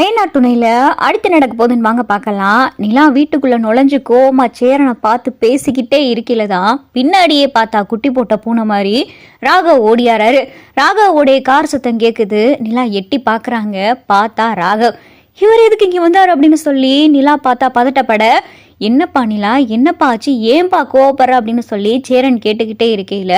ஐநா துணையில அடுத்து நடக்க போகுதுன்னு வாங்க பார்க்கலாம். நிலா வீட்டுக்குள்ள நுழைஞ்சு கோமா சேரனை பார்த்து பேசிக்கிட்டே இருக்கலதான் பின்னாடியே பார்த்தா குட்டி போட்ட பூனை மாதிரி ராகவ் ஓடியாராரு. ராகவோடைய கார் சத்தம் கேட்குது. நிலா எட்டி பார்க்குறாங்க. பார்த்தா ராகவ். இவர் எதுக்கு இங்கே வந்தார் அப்படின்னு சொல்லி நிலா பார்த்தா பதட்டப்பட, என்னப்பா நிலா, என்னப்பா ஆச்சு, ஏன்பா கோவப்படுற அப்படின்னு சொல்லி சேரன் கேட்டுக்கிட்டே இருக்கையில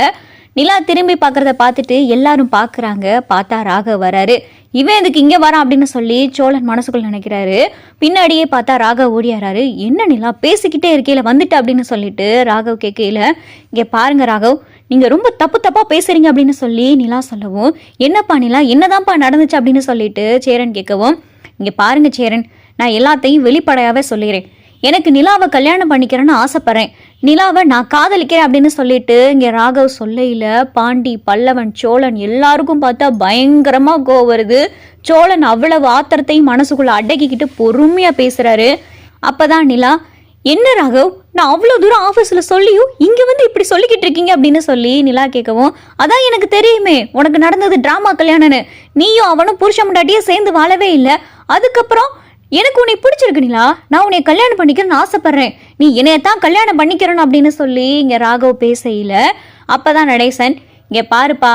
நிலா திரும்பி பார்க்கறத பார்த்துட்டு எல்லாரும் பார்க்குறாங்க. பார்த்தா ராகவ் வராரு. இவன் எதுக்கு இங்கே வரான் அப்படின்னு சொல்லி சோழன் மனசுக்குள்ள நினைக்கிறாரு. பின்னாடியே பார்த்தா ராகவ் ஓடியாராரு. என்ன நிலா பேசிக்கிட்டே இருக்கையில வந்துட்டு அப்படின்னு சொல்லிட்டு ராகவ் கேட்கையில, இங்கே பாருங்க ராகவ், நீங்கள் ரொம்ப தப்பா பேசுறீங்க அப்படின்னு சொல்லி நிலா சொல்லவும், என்னப்பா நிலா, என்னதான்ப்பா நடந்துச்சு அப்படின்னு சொல்லிட்டு சேரன் கேட்கவும், இங்கே பாருங்க சேரன், நான் எல்லாத்தையும் வெளிப்படையாவே சொல்லிடுறேன். எனக்கு நிலாவை கல்யாணம் பண்ணிக்கிறேன்னு ஆசைப்படுறேன். நிலாவை நான் காதலிக்கிறேன் அப்படின்னு சொல்லிட்டு இங்கே ராகவ் சொல்லையில் பாண்டி, பல்லவன், சோழன் எல்லாருக்கும் பார்த்தா பயங்கரமாக கோவம் வருது. சோழன் அவ்வளவு ஆத்திரத்தையும் மனசுக்குள்ள அடக்கிக்கிட்டு பொறுமையாக பேசுகிறாரு. அப்போதான் நிலா, என்ன ராகவ், நான் அவ்வளோ தூரம் ஆஃபீஸில் சொல்லியும் இங்கே வந்து இப்படி சொல்லிக்கிட்டு இருக்கீங்க அப்படின்னு சொல்லி நிலா கேட்கவும், அதான் எனக்கு தெரியுமே உனக்கு நடந்தது ட்ராமா கல்யாணம்னு. நீயும் அவனும் புருஷ முண்டாட்டியே சேர்ந்து வாழவே இல்லை. அதுக்கப்புறம் எனக்கு உன்னை பிடிச்சிருக்கு நிலா, நான் உன்னை கல்யாணம் பண்ணிக்கிறேன்னு ஆசைப்படுறேன். நீ என்னையத்தான் கல்யாணம் பண்ணிக்கிறேன்னு அப்படின்னு சொல்லி இங்கே ராகவ் பேசையில் அப்போதான் நடேசன், இங்கே பாருப்பா,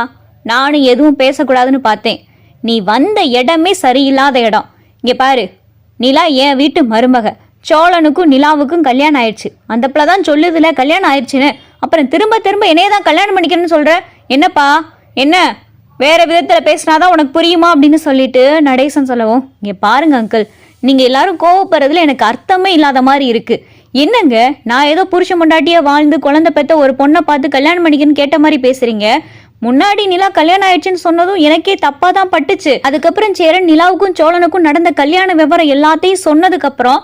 நானும் எதுவும் பேசக்கூடாதுன்னு பார்த்தேன். நீ வந்த இடமே சரியில்லாத இடம். இங்கே பாரு, நிலா என் வீட்டு மருமக. சோழனுக்கும் நிலாவுக்கும் கல்யாணம் ஆயிடுச்சு. அந்த பிள்ளை தான் சொல்லுதுல கல்யாணம் ஆயிடுச்சுன்னு. அப்புறம் திரும்ப திரும்ப என்னையே தான் கல்யாணம் பண்ணிக்கிறேன்னு சொல்கிற. என்னப்பா, என்ன வேற விதத்தில் பேசினாதான் உனக்கு புரியுமா அப்படின்னு சொல்லிட்டு நடேசன் சொல்லவும், இங்கே பாருங்க அங்கிள், நீங்கள் எல்லாரும் கோவப்படுறதுல எனக்கு அர்த்தமே இல்லாத மாதிரி இருக்கு. என்னங்க, நான் ஏதோ புருஷ முண்டாட்டியா வாழ்ந்து குழந்தை பெற்ற ஒரு பொண்ணை பார்த்து கல்யாணம் பண்ணிக்கன்னு கேட்ட மாதிரி பேசுறீங்க. முன்னாடி நிலா கல்யாணம் ஆயிடுச்சுன்னு சொன்னதும் எனக்கே தப்பா தான் பட்டுச்சு. அதுக்கப்புறம் சேரன் நிலாவுக்கும் சோழனுக்கும் நடந்த கல்யாண விவரம் எல்லாத்தையும் சொன்னதுக்கு அப்புறம்,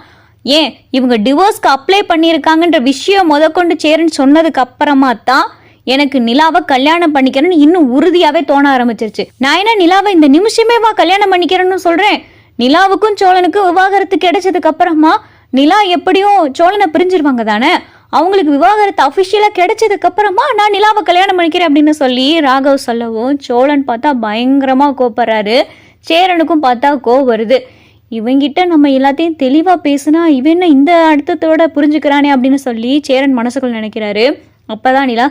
ஏன் இவங்க டிவோர்ஸ்க்கு அப்ளை பண்ணியிருக்காங்கன்ற விஷயம் முதற்கொண்டு சேரன் சொன்னதுக்கு அப்புறமா தான் எனக்கு நிலாவை கல்யாணம் பண்ணிக்கிறேன்னு இன்னும் உறுதியாவே தோண ஆரம்பிச்சிருச்சு. நான் என்ன நிலாவை இந்த நிமிஷமேவா கல்யாணம் பண்ணிக்கிறேன்னு சொல்றேன். நிலாவுக்கும் சோழனுக்கும் விவாகரத்து கிடைச்சதுக்கு அப்புறமா நிலா எப்படியும் சோழனை பிரிஞ்சிருவாங்க தானே. அவங்களுக்கு விவாகரத்து அஃபிஷியலாக கிடைச்சதுக்கு அப்புறமா நான் நிலாவை கல்யாணம் பண்ணிக்கிறேன் அப்படின்னு சொல்லி ராகவ் சொல்லவும், சோழன் பார்த்தா பயங்கரமாக கோப்படுறாரு. சேரனுக்கும் பார்த்தா கோவம் வருது. இவங்கிட்ட நம்ம எல்லாத்தையும் தெளிவாக பேசுனா இவன் என்ன இந்த அர்த்தத்தோட புரிஞ்சுக்கிறானே அப்படின்னு சொல்லி சேரன் மனசுக்குள்ள நினைக்கிறாரு. அப்போதான் நிலா,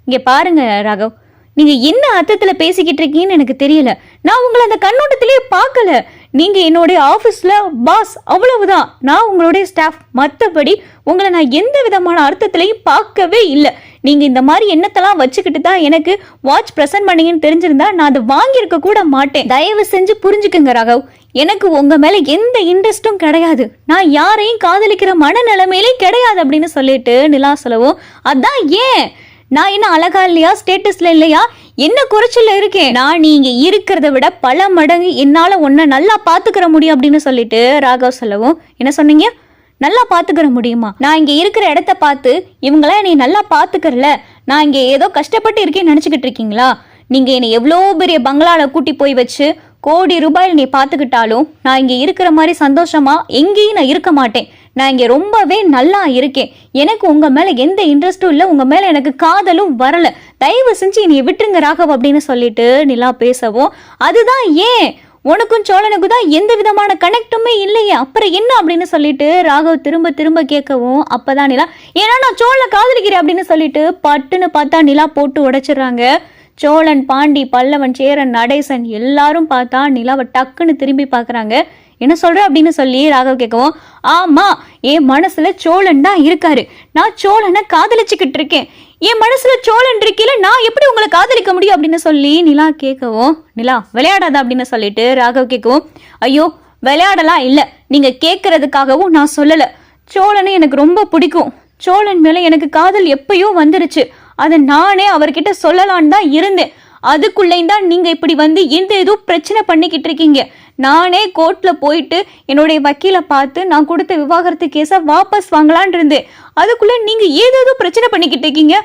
இங்கே பாருங்க ராகவ், நீங்கள் என்ன அர்த்தத்தில் பேசிக்கிட்டு இருக்கீங்கன்னு எனக்கு தெரியல. நான் உங்களை அந்த கண்ணோட்டத்திலேயே பார்க்கல. நீங்கள் என்னுடைய ஆஃபீஸில் பாஸ், அவ்வளவுதான். நான் உங்களுடைய ஸ்டாஃப். மற்றபடி உங்களை நான் எந்த விதமான அர்த்தத்திலையும் பார்க்கவே இல்லை. நீங்கள் இந்த மாதிரி எண்ணத்தெல்லாம் வச்சுக்கிட்டு தான் எனக்கு வாட்ச் ப்ரெசென்ட் பண்ணீங்கன்னு தெரிஞ்சிருந்தா நான் அதை வாங்கியிருக்க கூட மாட்டேன். தயவு செஞ்சு புரிஞ்சுக்கங்க ராகவ், எனக்கு உங்கள் மேலே எந்த இன்ட்ரெஸ்ட்டும் கிடையாது. நான் யாரையும் காதலிக்கிற மனநிலைமையிலையும் கிடையாது அப்படின்னு சொல்லிட்டு நிலா சொல்லவும், அதான் ஏன் நான் என்ன அழகா இல்லையா, ஸ்டேட்டஸ்ல இல்லையா, என்ன குறைச்சல இருக்கேன்? நான் நீங்க இருக்கிறத விட பல மடங்கு என்னால உன்னை நல்லா பாத்துக்கிற முடியும் அப்படின்னு சொல்லிட்டு ராகவ் சொல்லவும், என்ன சொன்னீங்க, நல்லா பாத்துக்கிற முடியுமா? நான் இங்க இருக்கிற இடத்த பார்த்து இவங்களாம் என்னை நல்லா பாத்துக்கிறல, நான் இங்க ஏதோ கஷ்டப்பட்டு இருக்கேன்னு நினைச்சுக்கிட்டு இருக்கீங்களா? நீங்க என்னை எவ்வளோ பெரிய பங்களால கூட்டி போய் வச்சு கோடி ரூபாயில் நீ பார்த்துக்கிட்டாலும் நான் இங்கே இருக்கிற மாதிரி சந்தோஷமா எங்கேயும் நான் இருக்க மாட்டேன். நான் இங்கே ரொம்பவே நல்லா இருக்கேன். எனக்கு உங்கள் மேலே எந்த இன்ட்ரெஸ்ட்டும் இல்லை. உங்கள் மேலே எனக்கு காதலும் வரலை. தயவு செஞ்சு நீ விட்டுருங்க ராகவ் அப்படின்னு சொல்லிட்டு நிலா பேசவும், அதுதான் ஏன் உனக்கும் சோழனுக்கும் தான் எந்த விதமான கனெக்டுமே இல்லையே, அப்புறம் என்ன அப்படின்னு சொல்லிட்டு ராகவ் திரும்ப திரும்ப கேட்கவும், அப்போதான் நிலா, ஏன்னா நான் சோழனை காதலிக்கிறேன் அப்படின்னு சொல்லிட்டு பட்டுன்னு பார்த்தா நிலா போட்டு உடைச்சிடுறாங்க. சோழன், பாண்டி, பல்லவன், சேரன், நடேசன் எல்லாரும் பார்த்தா நிலாவை டக்குன்னு திரும்பி பார்க்குறாங்க. என்ன சொல்ற அப்படின்னு சொல்லி ராகவ் கேட்கவும், ஆமா, என் மனசுல சோழன் தான் இருக்காரு. நான் சோழனை காதலிச்சுக்கிட்டு இருக்கேன். என் மனசுல சோழன் இருக்கீல, நான் எப்படி உங்களை காதலிக்க முடியும் அப்படின்னு சொல்லி நிலா கேட்கவும், நிலா விளையாடாத அப்படின்னு சொல்லிட்டு ராகவ் கேட்கவும், ஐயோ விளையாடலாம் இல்லை, நீங்க கேட்கறதுக்காகவும் நான் சொல்லல. சோழனை எனக்கு ரொம்ப பிடிக்கும். சோழன் மேல எனக்கு காதல் எப்பயோ வந்துருச்சு. அதை நானே அவர்கிட்ட சொல்லலான்னு தான் இருந்தேன். அதுக்குள்ளேயும் தான் நீங்க இப்படி வந்து எந்த ஏதோ பிரச்சனை பண்ணிக்கிட்டு இருக்கீங்க. நானே கோர்ட்ல போயிட்டு என்னுடைய வக்கீலை பார்த்து நான் கொடுத்த விவாகரத்து கேஸை வாபஸ் வாங்கலான் இருந்தேன். அதுக்குள்ள நீங்க ஏதேதோ பிரச்சனை பண்ணிக்கிட்டு இருக்கீங்க.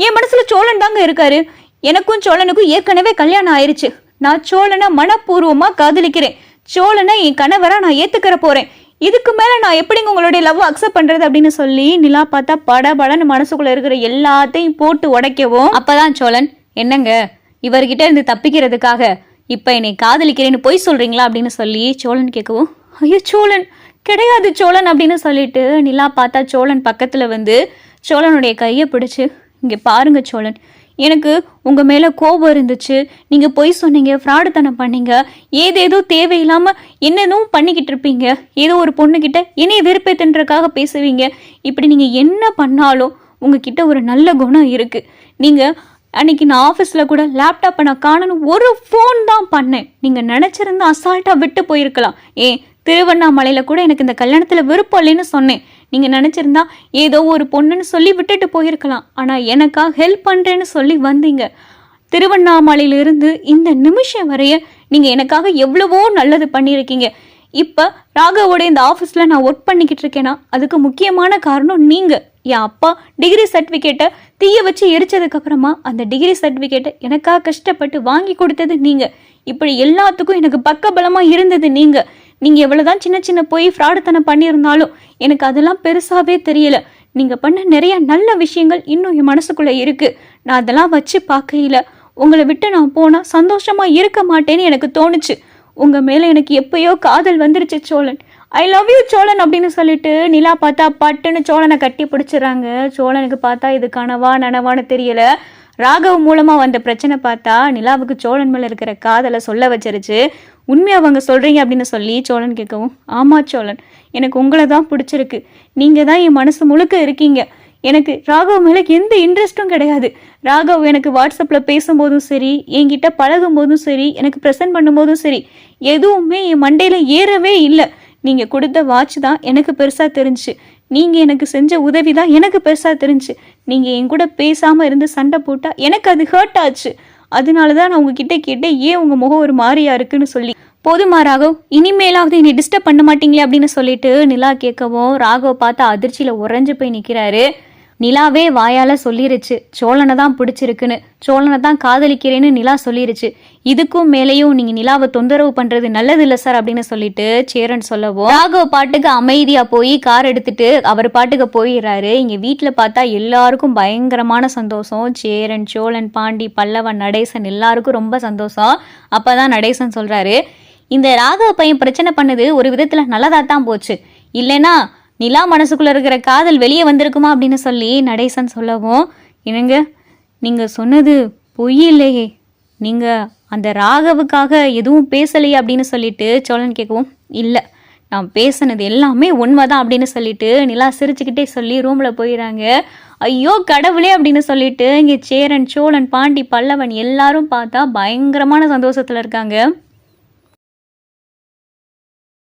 என் மனசுல சோழன் தாங்க இருக்காரு. எனக்கும் சோழனுக்கும் ஏற்கனவே கல்யாணம் ஆயிடுச்சு. நான் சோழனை மனப்பூர்வமா காதலிக்கிறேன். சோழனை என் கணவரா நான் ஏத்துக்கிற போறேன். இதுக்கு மேல நான் எப்படிங்க உங்களுடைய லவ் அக்செப்ட் பண்றது அப்படின்னு சொல்லி நிலா பார்த்தா படபடன்னு மனசுக்குள்ள இருக்கிற எல்லாத்தையும் போட்டு உடைக்கவும், அப்பதான் சோழன், என்னங்க இவர்கிட்ட இருந்து தப்பிக்கிறதுக்காக இப்போ என்னை காதலிக்கிறேன்னு பொய் சொல்கிறீங்களா அப்படின்னு சொல்லி சோழன் கேட்கவும், ஐயோ சோழன் கிடையாது சோழன் அப்படின்னு சொல்லிட்டு நிலா பார்த்தா சோழன் பக்கத்தில் வந்து சோழனுடைய கையை பிடிச்சு, இங்கே பாருங்க சோழன், எனக்கு உங்கள் மேலே கோபம் இருந்துச்சு, நீங்கள் பொய் சொன்னீங்க, ஃப்ராடுத்தனம் பண்ணீங்க, ஏதேதோ தேவையில்லாமல் என்னென்னோ பண்ணிக்கிட்டு இருப்பீங்க, ஏதோ ஒரு பொண்ணுக்கிட்ட என்னைய வெறுப்பேத்துன்றக்காக பேசுவீங்க, இப்படி நீங்கள் என்ன பண்ணாலும் உங்ககிட்ட ஒரு நல்ல குணம் இருக்குது. நீங்கள் அன்றைக்கி நான் ஆஃபீஸில் கூட லேப்டாப்பை நான் காணணும் ஒரு ஃபோன் தான் பண்ணேன், நீங்கள் நினச்சிருந்தா அசால்ட்டாக விட்டு போயிருக்கலாம். திருவண்ணாமலையில் கூட எனக்கு இந்த கல்யாணத்தில் விருப்பம் இல்லைன்னு சொன்னேன், நீங்கள் நினச்சிருந்தா ஏதோ ஒரு பொண்ணுன்னு சொல்லி விட்டுட்டு போயிருக்கலாம். ஆனால் எனக்காக ஹெல்ப் பண்ணுறேன்னு சொல்லி வந்தீங்க. திருவண்ணாமலையிலிருந்து இந்த நிமிஷம் வரைய நீங்கள் எனக்காக எவ்வளவோ நல்லது பண்ணியிருக்கீங்க. இப்போ ராகவோட இந்த ஆஃபீஸில் நான் ஒர்க் பண்ணிக்கிட்டு இருக்கேன்னா அதுக்கு முக்கியமான காரணம் நீங்கள். என் அப்பா டிகிரி சர்டிஃபிகேட்டை தீய வச்சு எரிச்சதுக்கப்புறமா அந்த டிகிரி சர்டிஃபிகேட்டை எனக்காக கஷ்டப்பட்டு வாங்கி கொடுத்தது நீங்கள். இப்படி எல்லாத்துக்கும் எனக்கு பக்கபலமாக இருந்தது நீங்கள். நீங்கள் எவ்வளோதான் சின்ன சின்ன போய் ஃப்ராடுத்தனம் பண்ணியிருந்தாலும் எனக்கு அதெல்லாம் பெருசாகவே தெரியல. நீங்கள் பண்ண நிறைய நல்ல விஷயங்கள் இன்னும் என் மனசுக்குள்ளே இருக்குது. நான் அதெல்லாம் வச்சு பார்க்கையில் உங்களை விட்டு நான் போனால் சந்தோஷமாக இருக்க மாட்டேன்னு எனக்கு தோணுச்சு. உங்கள் மேலே எனக்கு எப்பயோ காதல் வந்துருச்சு Cholan. I love you Cholan அப்படின்னு சொல்லிட்டு நிலா பார்த்தா பட்டுன்னு சோழனை கட்டி பிடிச்சிடறாங்க. சோழனுக்கு பார்த்தா இது கனவா நனவான்னு தெரியல. ராகவ் மூலமாக வந்த பிரச்சனை பார்த்தா நிலாவுக்கு சோழன் மேலே இருக்கிற காதலை சொல்ல வச்சிருச்சு. உண்மையாக அவங்க சொல்கிறீங்க அப்படின்னு சொல்லி சோழன் கேட்கவும், ஆமாம் சோழன், எனக்கு உங்களை தான் பிடிச்சிருக்கு, நீங்கள் தான் என் மனசு முழுக்க இருக்கீங்க. எனக்கு ராகவ் மேலே எந்த இன்ட்ரெஸ்ட்டும் கிடையாது. ராகவ் எனக்கு வாட்ஸ்அப்பில் பேசும்போதும் சரி, என்கிட்ட பழகும் போதும் சரி, எனக்கு ப்ரெசென்ட் பண்ணும்போதும் சரி, எதுவுமே என் மண்டையில் ஏறவே இல்லை. நீங்கள் கொடுத்த வாட்ச் தான் எனக்கு பெருசாக தெரிஞ்சிச்சு. நீங்கள் எனக்கு செஞ்ச உதவி தான் எனக்கு பெருசாக தெரிஞ்சு. நீங்கள் என் கூட பேசாமல் இருந்து சண்டை போட்டால் எனக்கு அது ஹர்ட் ஆச்சு. அதனால தான் நான் உங்ககிட்ட கேட்டேன், ஏன் உங்கள் முகம் ஒரு மாதிரியா இருக்குன்னு சொல்லி. போதுமா ராகவ், இனிமேலாவது என்னை டிஸ்டர்ப் பண்ண மாட்டீங்களே அப்படின்னு சொல்லிட்டு நிலா கேட்கவும் ராகவ் பார்த்தா அதிர்ச்சியில் உறைஞ்சு போய் நிற்கிறாரு. நிலாவே வாயால் சொல்லிருச்சு சோழனை தான் பிடிச்சிருக்குன்னு, சோழனை தான் காதலிக்கிறேன்னு நிலா சொல்லிருச்சு. இதுக்கும் மேலேயும் நீங்கள் நிலாவை தொந்தரவு பண்ணுறது நல்லதில்லை சார் அப்படின்னு சொல்லிட்டு சேரன் சொல்லவும் ராகவ் பாட்டுக்கு அமைதியாக போய் கார் எடுத்துட்டு அவர் பாட்டுக்கு போயிடுறாரு. இங்கே வீட்டில் பார்த்தா எல்லாருக்கும் பயங்கரமான சந்தோஷம். சேரன், சோழன், பாண்டி, பல்லவன், நடேசன் எல்லாருக்கும் ரொம்ப சந்தோஷம். அப்போ தான் நடேசன் சொல்கிறாரு, இந்த ராகவ பையன் பிரச்சனை பண்ணது ஒரு விதத்தில் நல்லதாக தான் போச்சு, இல்லைன்னா நிலா மனசுக்குள்ளே இருக்கிற காதல் வெளியே வந்திருக்குமா அப்படின்னு சொல்லி நடேசன் சொல்லவும், என்னங்க நீங்கள் சொன்னது பொய் இல்லையே, நீங்கள் அந்த ராகவுக்காக எதுவும் பேசலையே அப்படின்னு சொல்லிட்டு சோழன் கேட்கவும், இல்லை நான் பேசினது எல்லாமே உண்மைதான் அப்படின்னு சொல்லிட்டு நிலா சிரிச்சுக்கிட்டே சொல்லி ரூமில் போயிடறாங்க. ஐயோ கடவுளே அப்படின்னு சொல்லிட்டு இங்கே சேரன், சோழன், பாண்டி, பல்லவன் எல்லாரும் பார்த்தா பயங்கரமான சந்தோஷத்தில் இருக்காங்க.